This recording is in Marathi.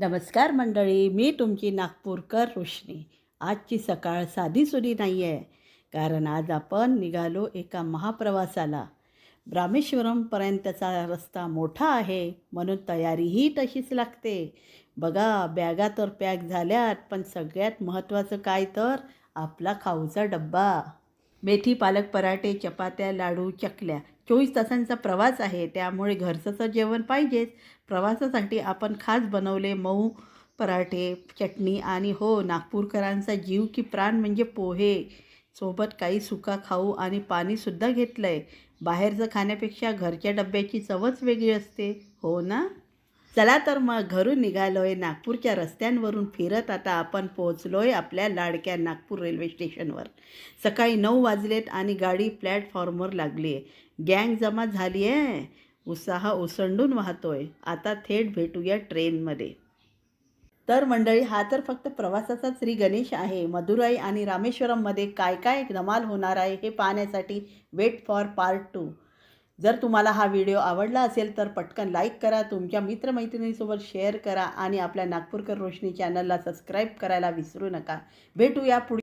नमस्कार मंडळी, मी तुमची नागपूरकर रोशनी. आजची सकाळ साधीसुधी नाही आहे, कारण आज आपण निघालो एका महाप्रवासाला. रामेश्वरमपर्यंतचा रस्ता मोठा आहे, म्हणून तयारीही तशीच लागते. बघा, बॅगा तर पॅक झाल्यात, पण सगळ्यात महत्त्वाचं काय तर आपला खाऊचा डब्बा. मेथी पालक पराठे, चपात्या, लाडू, चकल्या. 24 तासांचा प्रवास आहे, त्यामुळे घरचं तर जेवण पाहिजेच. प्रवासासाठी आपण खास बनवले मऊ पराठे, चटणी आणि हो, नागपूरकरांचा जीव की प्राण म्हणजे पोहे. सोबत काही सुका खाऊ आणि पाणीसुद्धा घेतलं आहे. बाहेरचं खाण्यापेक्षा घरच्या डब्याची चवच वेगळी असते, हो ना? चला तर मग घरून निघालो आहे. नागपूरच्या रस्त्यांवरून फिरत आता आपण पोहोचलो आहे आपल्या लाडक्या नागपूर रेल्वे स्टेशनवर. सकाळी 9 वाजलेत आणि गाडी प्लॅटफॉर्मवर लागली आहे. गँग जमा झाली आहे. उत्साह ओसंडून वाहतोय. आता थेट भेटूया ट्रेनमध्ये. तर मंडळी, हा तर फक्त प्रवासाचा श्री गणेश आहे. मदुराई आणि रामेश्वरममध्ये काय काय धमाल होणार आहे हे पाहण्यासाठी वेट फॉर पार्ट 2. जर तुम्हाला हा व्हिडिओ आवडला असेल तर पटकन लाईक करा, तुमच्या मित्रमैत्रिणींसोबत शेअर करा आणि आपल्या नागपूरकर रोशनी चॅनलला सबस्क्राईब करायला विसरू नका. भेटूया पुढे.